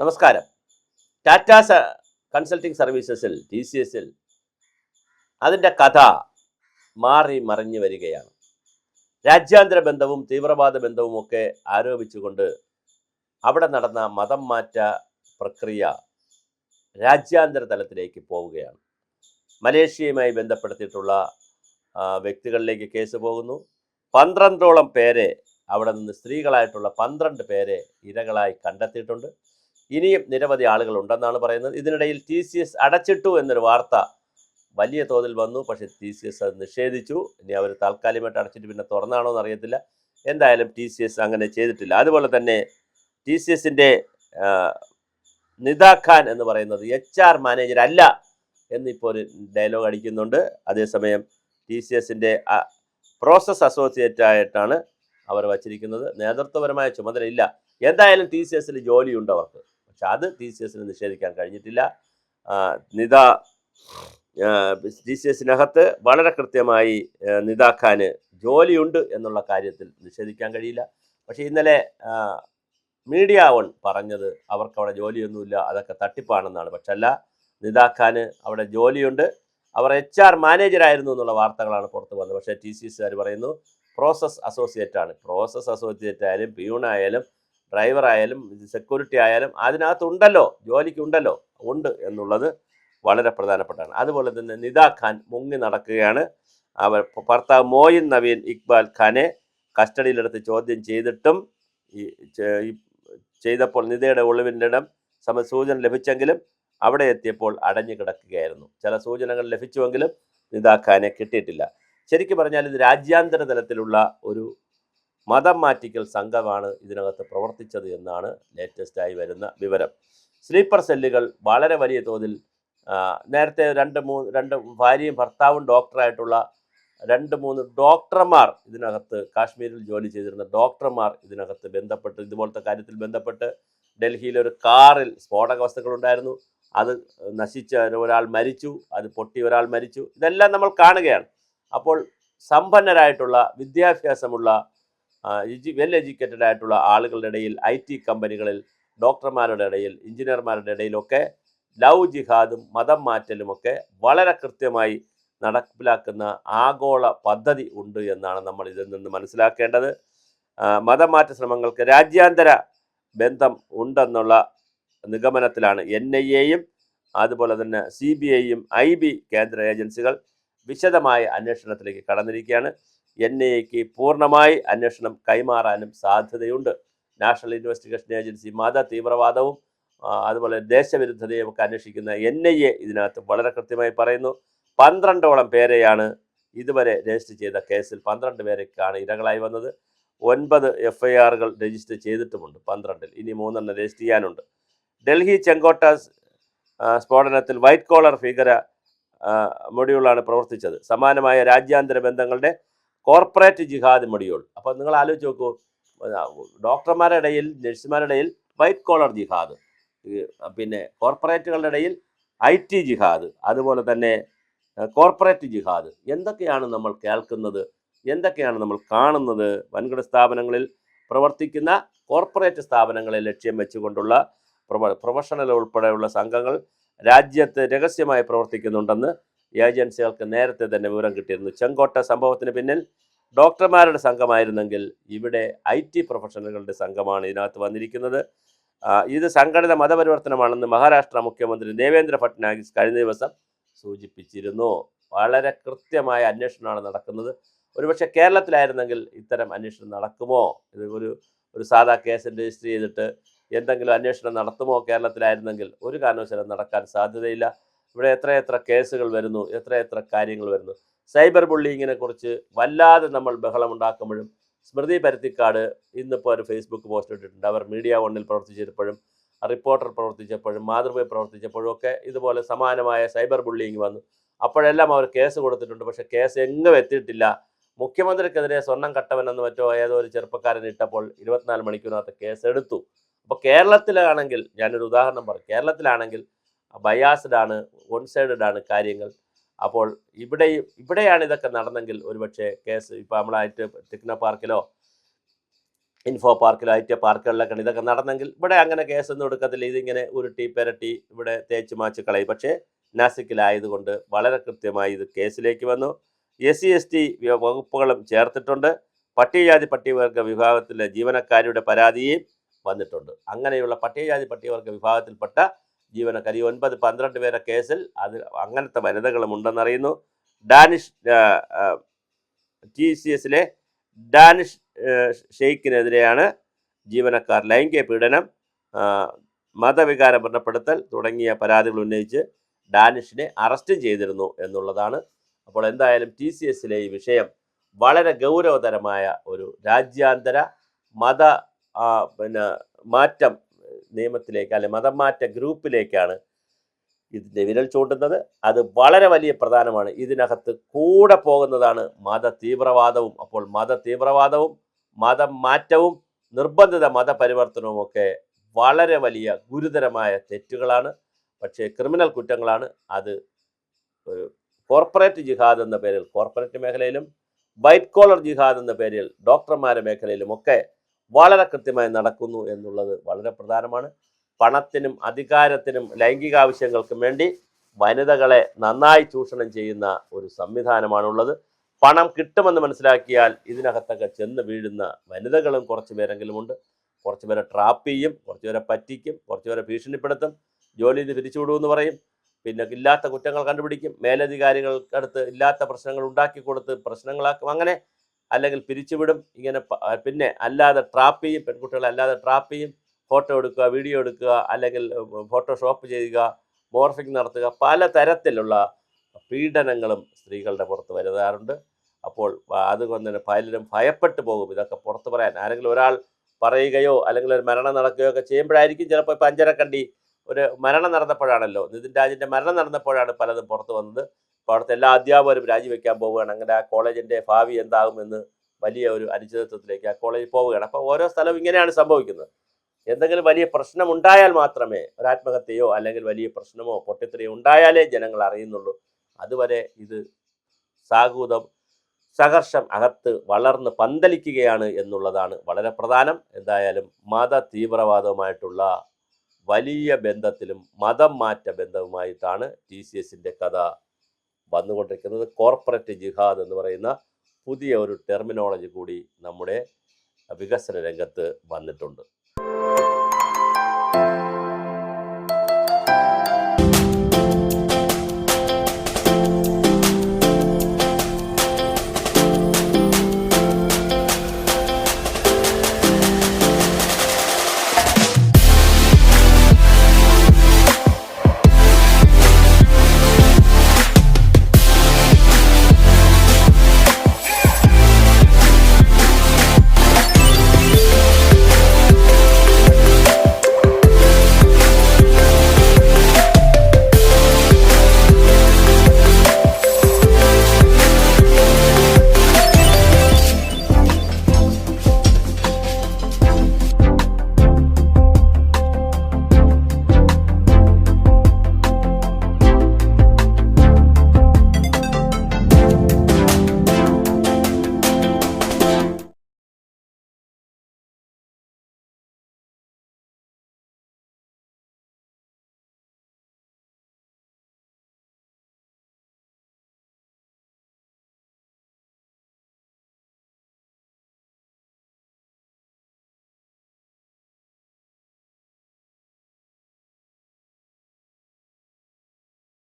നമസ്കാരം. ടാറ്റ കൺസൾട്ടിംഗ് സർവീസസിൽ TCSൽ അതിൻ്റെ കഥ മാറി മറിഞ്ഞു വരികയാണ്. രാജ്യാന്തര ബന്ധവും തീവ്രവാദ ബന്ധവും ഒക്കെ ആരോപിച്ചുകൊണ്ട് അവിടെ നടന്ന മതം മാറ്റ പ്രക്രിയ രാജ്യാന്തര തലത്തിലേക്ക് പോവുകയാണ്. മലേഷ്യയുമായി ബന്ധപ്പെടുത്തിയിട്ടുള്ള വ്യക്തികളിലേക്ക് കേസ് പോകുന്നു. 12ഓളം പേരെ അവിടെ നിന്ന് സ്ത്രീകളായിട്ടുള്ള 12 പേരെ ഇരകളായി കണ്ടെത്തിയിട്ടുണ്ട്. ഇനിയും നിരവധി ആളുകൾ ഉണ്ടെന്നാണ് പറയുന്നത്. ഇതിനിടയിൽ TCS അടച്ചിട്ടു എന്നൊരു വാർത്ത വലിയ തോതിൽ വന്നു. പക്ഷേ TCS അത് നിഷേധിച്ചു. ഇനി അവർ താൽക്കാലികമായിട്ട് അടച്ചിട്ട് പിന്നെ തുറന്നാണോ എന്ന് അറിയത്തില്ല. എന്തായാലും TCS അങ്ങനെ ചെയ്തിട്ടില്ല. അതുപോലെ തന്നെ TCSൻ്റെ നിദാ ഖാൻ എന്ന് പറയുന്നത് HR മാനേജർ അല്ല എന്നിപ്പോൾ ഒരു ഡയലോഗ് അടിക്കുന്നുണ്ട്. അതേസമയം TCSൻ്റെ പ്രോസസ് അസോസിയേറ്റ് ആയിട്ടാണ് അവർ വച്ചിരിക്കുന്നത്. നേതൃത്വപരമായ ചുമതലയില്ല. എന്തായാലും TCSൽ ജോലിയുണ്ട് അവർക്ക്. പക്ഷെ അത് TCSന് നിഷേധിക്കാൻ കഴിഞ്ഞിട്ടില്ല. TCSനകത്ത് വളരെ കൃത്യമായി നിദാ ഖാന് ജോലിയുണ്ട് എന്നുള്ള കാര്യത്തിൽ നിഷേധിക്കാൻ കഴിയില്ല. പക്ഷേ ഇന്നലെ മീഡിയ വൺ പറഞ്ഞത് അവർക്ക് അവിടെ ജോലിയൊന്നുമില്ല, അതൊക്കെ തട്ടിപ്പാണെന്നാണ്. പക്ഷെ അല്ല, നിദാ ഖാന് അവിടെ ജോലിയുണ്ട്. അവർ HR മാനേജറായിരുന്നു എന്നുള്ള വാർത്തകളാണ് പുറത്ത് വന്നത്. പക്ഷേ TCSകാർ പറയുന്നു പ്രോസസ് അസോസിയേറ്റ് ആണ്. പ്രോസസ് അസോസിയേറ്റ് ആയാലും പിയൂണായാലും ഡ്രൈവറായാലും സെക്യൂരിറ്റി ആയാലും അതിനകത്തുണ്ടല്ലോ, ജോലിക്കുണ്ടല്ലോ, ഉണ്ട് എന്നുള്ളത് വളരെ പ്രധാനപ്പെട്ടാണ്. അതുപോലെ തന്നെ നിദാ ഖാൻ മുങ്ങി നടക്കുകയാണ്. അവർ ഭർത്താവ് മോയിൻ നവീൻ ഇക്ബാൽ ഖാനെ കസ്റ്റഡിയിലെടുത്ത് ചോദ്യം ചെയ്തിട്ടും ചെയ്തപ്പോൾ നിദയുടെ ഒളിവിൻ്റെ ഇടം സൂചന ലഭിച്ചെങ്കിലും അവിടെ എത്തിയപ്പോൾ അടഞ്ഞു കിടക്കുകയായിരുന്നു. ചില സൂചനകൾ ലഭിച്ചുവെങ്കിലും നിദാ ഖാനെ കിട്ടിയിട്ടില്ല. ശരിക്കും പറഞ്ഞാൽ ഇത് രാജ്യാന്തര തലത്തിലുള്ള ഒരു മതം മാറ്റിക്കൽ സംഘമാണ് ഇതിനകത്ത് പ്രവർത്തിച്ചത് എന്നാണ് ലേറ്റസ്റ്റായി വരുന്ന വിവരം. സ്ലീപ്പർ സെല്ലുകൾ വളരെ വലിയ തോതിൽ നേരത്തെ രണ്ട് ഭാര്യയും ഭർത്താവും ഡോക്ടറായിട്ടുള്ള 2-3 ഡോക്ടർമാർ ഇതിനകത്ത്, കാശ്മീരിൽ ജോലി ചെയ്തിരുന്ന ഡോക്ടർമാർ ഇതിനകത്ത് ബന്ധപ്പെട്ട് ഇതുപോലത്തെ കാര്യത്തിൽ ബന്ധപ്പെട്ട് ഡൽഹിയിലൊരു കാറിൽ സ്ഫോടക വസ്തുക്കളുണ്ടായിരുന്നു. അത് നശിച്ച ഒരാൾ മരിച്ചു, അത് പൊട്ടി ഒരാൾ മരിച്ചു. ഇതെല്ലാം നമ്മൾ കാണുകയാണ്. അപ്പോൾ സമ്പന്നരായിട്ടുള്ള വിദ്യാഭ്യാസമുള്ള വെൽ എഡ്യൂക്കേറ്റഡ് ആയിട്ടുള്ള ആളുകളുടെ ഇടയിൽ, IT കമ്പനികളിൽ, ഡോക്ടർമാരുടെ ഇടയിൽ, എഞ്ചിനീയർമാരുടെ ഇടയിലൊക്കെ ലവ് ജിഹാദും മതം മാറ്റലുമൊക്കെ വളരെ കൃത്യമായി നടപ്പിലാക്കുന്ന ആഗോള പദ്ധതി ഉണ്ട് എന്നാണ് നമ്മൾ ഇതിൽ നിന്ന് മനസ്സിലാക്കേണ്ടത്. മതമാറ്റ ശ്രമങ്ങൾക്ക് രാജ്യാന്തര ബന്ധം ഉണ്ടെന്നുള്ള നിഗമനത്തിലാണ് NIAയും അതുപോലെ തന്നെ CBIയും IB കേന്ദ്ര ഏജൻസികൾ വിശദമായ അന്വേഷണത്തിലേക്ക് കടന്നിരിക്കുകയാണ്. NIAക്ക് പൂർണ്ണമായി അന്വേഷണം കൈമാറാനും സാധ്യതയുണ്ട്. നാഷണൽ ഇൻവെസ്റ്റിഗേഷൻ ഏജൻസി മത തീവ്രവാദവും അതുപോലെ ദേശവിരുദ്ധതയും ഒക്കെ അന്വേഷിക്കുന്ന NIA ഇതിനകത്ത് വളരെ കൃത്യമായി പറയുന്നു. 12ഓളം പേരെയാണ് ഇതുവരെ രജിസ്റ്റർ ചെയ്ത കേസിൽ 12 പേരേക്കാണ് ഇരകളായി വന്നത്. 9 FIRകൾ രജിസ്റ്റർ ചെയ്തിട്ടുമുണ്ട് 12-ൽ. ഇനി 3 രജിസ്റ്റർ ചെയ്യാനുണ്ട്. ഡൽഹി ചെങ്കോട്ട സ്ഫോടനത്തിൽ വൈറ്റ് കോളർ ഭീകര മൊഡ്യൂളാണ് പ്രവർത്തിച്ചത്. സമാനമായ രാജ്യാന്തര ബന്ധങ്ങളുടെ കോർപ്പറേറ്റ് ജിഹാദ് മൊഡ്യൂൾ. അപ്പോൾ നിങ്ങൾ ആലോചിച്ച് നോക്കൂ, ഡോക്ടർമാരുടെ ഇടയിൽ, നഴ്സുമാരുടെ ഇടയിൽ വൈറ്റ് കോളർ ജിഹാദ്, പിന്നെ കോർപ്പറേറ്റുകളുടെ ഇടയിൽ IT ജിഹാദ്, അതുപോലെ തന്നെ കോർപ്പറേറ്റ് ജിഹാദ്. എന്തൊക്കെയാണ് നമ്മൾ കേൾക്കുന്നത്, എന്തൊക്കെയാണ് നമ്മൾ കാണുന്നത്? വൻകിട സ്ഥാപനങ്ങളിൽ പ്രവർത്തിക്കുന്ന കോർപ്പറേറ്റ് സ്ഥാപനങ്ങളെ ലക്ഷ്യം വെച്ചുകൊണ്ടുള്ള പ്രൊഫഷണൽ ഉൾപ്പെടെയുള്ള സംഘങ്ങൾ രാജ്യത്ത് രഹസ്യമായി പ്രവർത്തിക്കുന്നുണ്ടെന്ന് ഏജൻസികൾക്ക് നേരത്തെ തന്നെ വിവരം കിട്ടിയിരുന്നു. ചെങ്കോട്ട സംഭവത്തിന് പിന്നിൽ ഡോക്ടർമാരുടെ സംഘമായിരുന്നെങ്കിൽ ഇവിടെ IT പ്രൊഫഷണലുകളുടെ സംഘമാണ് ഇതിനകത്ത് വന്നിരിക്കുന്നത്. ഇത് സംഘടിത മതപരിവർത്തനമാണെന്ന് മഹാരാഷ്ട്ര മുഖ്യമന്ത്രി ദേവേന്ദ്ര ഫട്നാവിസ് കഴിഞ്ഞ ദിവസം സൂചിപ്പിച്ചിരുന്നു. വളരെ കൃത്യമായ അന്വേഷണമാണ് നടക്കുന്നത്. ഒരുപക്ഷെ കേരളത്തിലായിരുന്നെങ്കിൽ ഇത്തരം അന്വേഷണം നടക്കുമോ? ഇത് ഒരു സാധാ കേസ് രജിസ്റ്റർ ചെയ്തിട്ട് എന്തെങ്കിലും അന്വേഷണം നടത്തുമോ കേരളത്തിലായിരുന്നെങ്കിൽ? ഒരു കാരണവശാലും നടക്കാൻ സാധ്യതയില്ല. ഇവിടെ എത്രയെത്ര കേസുകൾ വരുന്നു, എത്രയെത്ര കാര്യങ്ങൾ വരുന്നു. സൈബർ ബുള്ളിങ്ങിനെ കുറിച്ച് വല്ലാതെ നമ്മൾ ബഹളമുണ്ടാക്കുമ്പോഴും സ്മൃതി പരുത്തിക്കാട് ഇന്നിപ്പോൾ ഒരു ഫേസ്ബുക്ക് പോസ്റ്റ് ഇട്ടിട്ടുണ്ട്. അവർ മീഡിയ വണ്ണിൽ പ്രവർത്തിച്ചപ്പോഴും, റിപ്പോർട്ടർ പ്രവർത്തിച്ചപ്പോഴും, മാതൃഭൂമി പ്രവർത്തിച്ചപ്പോഴും ഒക്കെ ഇതുപോലെ സമാനമായ സൈബർ ബുള്ളിങ് വന്നു. അപ്പോഴെല്ലാം അവർ കേസ് കൊടുത്തിട്ടുണ്ട്. പക്ഷേ കേസ് എങ്ങും എത്തിയിട്ടില്ല. മുഖ്യമന്ത്രിക്കെതിരെ സ്വർണം കട്ടവനെന്ന് മറ്റോ ഏതോ ഒരു ചെറുപ്പക്കാരൻ ഇട്ടപ്പോൾ 24 മണിക്കൂറിനകത്ത് കേസ് എടുത്തു. അപ്പോൾ കേരളത്തിലാണെങ്കിൽ, ഞാനൊരു ഉദാഹരണം പറയും, കേരളത്തിലാണെങ്കിൽ ബയാസ്ഡ് ആണ്, വൺ സൈഡഡ് ആണ് കാര്യങ്ങൾ. അപ്പോൾ ഇവിടെയാണ് ഇതൊക്കെ നടന്നെങ്കിൽ ഒരുപക്ഷെ കേസ് ഇപ്പോൾ നമ്മളായിട്ട് ടെക്നോ പാർക്കിലോ ഇൻഫോ പാർക്കിലോ ഐ ടി പാർക്കുകളിലൊക്കെയാണ് ഇതൊക്കെ നടന്നെങ്കിൽ ഇവിടെ അങ്ങനെ കേസൊന്നും എടുക്കത്തില്ല. ഇതിങ്ങനെ ഉരുട്ടി പെരട്ടി ഇവിടെ തേച്ച് മാച്ച് കളയും. പക്ഷേ നാസിക്കിലായതുകൊണ്ട് വളരെ കൃത്യമായി ഇത് കേസിലേക്ക് വന്നു. SC ST വകുപ്പുകളും ചേർത്തിട്ടുണ്ട്. പട്ടികജാതി പട്ടികവർഗ വിഭാഗത്തിലെ ജീവനക്കാരുടെ പരാതിയും വന്നിട്ടുണ്ട്. അങ്ങനെയുള്ള പട്ടികജാതി പട്ടികവർഗ വിഭാഗത്തിൽപ്പെട്ട ജീവനക്കാർ 9-12 പേരെ കേസിൽ അത് അങ്ങനത്തെ വനിതകളും ഉണ്ടെന്നറിയുന്നു. ഡാനിഷ് TCSലെ ഡാനിഷ് ഷെയ്ഖിനെതിരെയാണ് ജീവനക്കാർ ലൈംഗിക പീഡനം, മതവികാര വ്രണപ്പെടുത്തൽ തുടങ്ങിയ പരാതികൾ ഉന്നയിച്ച് ഡാനിഷിനെ അറസ്റ്റ് ചെയ്തിരുന്നു എന്നുള്ളതാണ്. അപ്പോൾ എന്തായാലും TCSലെ ഈ വിഷയം വളരെ ഗൗരവതരമായ ഒരു രാജ്യാന്തര മത മാറ്റം നിയമത്തിലേക്ക് അല്ലെ മതം മാറ്റ ഗ്രൂപ്പിലേക്കാണ് ഇതിൻ്റെ വിരൽ ചൂണ്ടുന്നത്. അത് വളരെ വലിയ പ്രധാനമാണ്. ഇതിനകത്ത് കൂടെ പോകുന്നതാണ് മത തീവ്രവാദവും. അപ്പോൾ മത തീവ്രവാദവും മതം മാറ്റവും നിർബന്ധിത മതപരിവർത്തനവും ഒക്കെ വളരെ വലിയ ഗുരുതരമായ തെറ്റുകളാണ്. പക്ഷേ ക്രിമിനൽ കുറ്റങ്ങളാണ്. അത് കോർപ്പറേറ്റ് ജിഹാദ് എന്ന പേരിൽ കോർപ്പറേറ്റ് മേഖലയിലും വൈറ്റ് കോളർ ജിഹാദ് എന്ന പേരിൽ ഡോക്ടർമാരുടെ മേഖലയിലുമൊക്കെ വളരെ കൃത്യമായി നടക്കുന്നു എന്നുള്ളത് വളരെ പ്രധാനമാണ്. പണത്തിനും അധികാരത്തിനും ലൈംഗിക ആവശ്യങ്ങൾക്കും വേണ്ടി വനിതകളെ നന്നായി ചൂഷണം ചെയ്യുന്ന ഒരു സംവിധാനമാണുള്ളത്. പണം കിട്ടുമെന്ന് മനസ്സിലാക്കിയാൽ ഇതിനകത്തൊക്കെ ചെന്ന് വീഴുന്ന വനിതകളും കുറച്ച് പേരെങ്കിലുമുണ്ട്. കുറച്ച് പേരെ ട്രാപ്പ് ചെയ്യും, കുറച്ച് പേരെ പറ്റിക്കും, കുറച്ച് പേരെ ഭീഷണിപ്പെടുത്തും, ജോലിയിൽ നിന്ന് പിരിച്ചുവിടുമെന്ന് പറയും, പിന്നെ ഇല്ലാത്ത കുറ്റങ്ങൾ കണ്ടുപിടിക്കും, മേലധികാരികൾക്കടുത്ത് ഇല്ലാത്ത പ്രശ്നങ്ങൾ ഉണ്ടാക്കി കൊടുത്ത് പ്രശ്നങ്ങളാക്കും, അങ്ങനെ അല്ലെങ്കിൽ പിരിച്ചുവിടും. ഇങ്ങനെ പിന്നെ അല്ലാതെ ട്രാപ്പ് ചെയ്യും, പെൺകുട്ടികളെ അല്ലാതെ ട്രാപ്പ് ചെയ്യും, ഫോട്ടോ എടുക്കുക, വീഡിയോ എടുക്കുക, അല്ലെങ്കിൽ ഫോട്ടോഷോപ്പ് ചെയ്യുക, മോർഫിംഗ് നടത്തുക, പല തരത്തിലുള്ള പീഡനങ്ങളും സ്ത്രീകളുടെ പുറത്ത് വരുത്താറുണ്ട്. അപ്പോൾ അതുകൊണ്ട് തന്നെ പലരും ഭയപ്പെട്ടു പോകും ഇതൊക്കെ പുറത്ത് പറയാൻ. ആരെങ്കിലും ഒരാൾ പറയുകയോ അല്ലെങ്കിൽ ഒരു മരണം നടക്കുകയോ ഒക്കെ ചെയ്യുമ്പോഴായിരിക്കും ചിലപ്പോൾ ഇപ്പോൾ അഞ്ചരക്കണ്ടി ഒരു മരണം നടന്നപ്പോഴാണല്ലോ, നിതിൻ രാജിൻ്റെ മരണം നടന്നപ്പോഴാണ് പലതും പുറത്ത് വന്നത്. അപ്പോൾ അവിടുത്തെ എല്ലാ അധ്യാപകരും രാജിവെക്കാൻ പോവുകയാണ്. അങ്ങനെ ആ കോളേജിൻ്റെ ഭാവി എന്താകുമെന്ന് വലിയ ഒരു അനിശ്ചിതത്വത്തിലേക്ക് ആ കോളേജ് പോവുകയാണ്. അപ്പോൾ ഓരോ സ്ഥലവും ഇങ്ങനെയാണ് സംഭവിക്കുന്നത്. എന്തെങ്കിലും വലിയ പ്രശ്നം ഉണ്ടായാൽ മാത്രമേ ഒരാത്മഹത്യയോ അല്ലെങ്കിൽ വലിയ പ്രശ്നമോ പൊട്ടിത്തെറിയോ ഉണ്ടായാലേ ജനങ്ങൾ അറിയുന്നുള്ളൂ. അതുവരെ ഇത് സാഹൂതം സംഘർഷം അകത്ത് വളർന്ന് പന്തലിക്കുകയാണ് എന്നുള്ളതാണ് വളരെ പ്രധാനം. എന്തായാലും മത തീവ്രവാദവുമായിട്ടുള്ള വലിയ ബന്ധത്തിലും മതം മാറ്റ ബന്ധവുമായിട്ടാണ് TCSന്റെ കഥ വന്നുകൊണ്ടിരിക്കുന്നത്. കോർപ്പറേറ്റ് ജിഹാദ് എന്ന് പറയുന്ന പുതിയ ഒരു ടെർമിനോളജി കൂടി നമ്മുടെ വികസന രംഗത്ത് വന്നിട്ടുണ്ട്.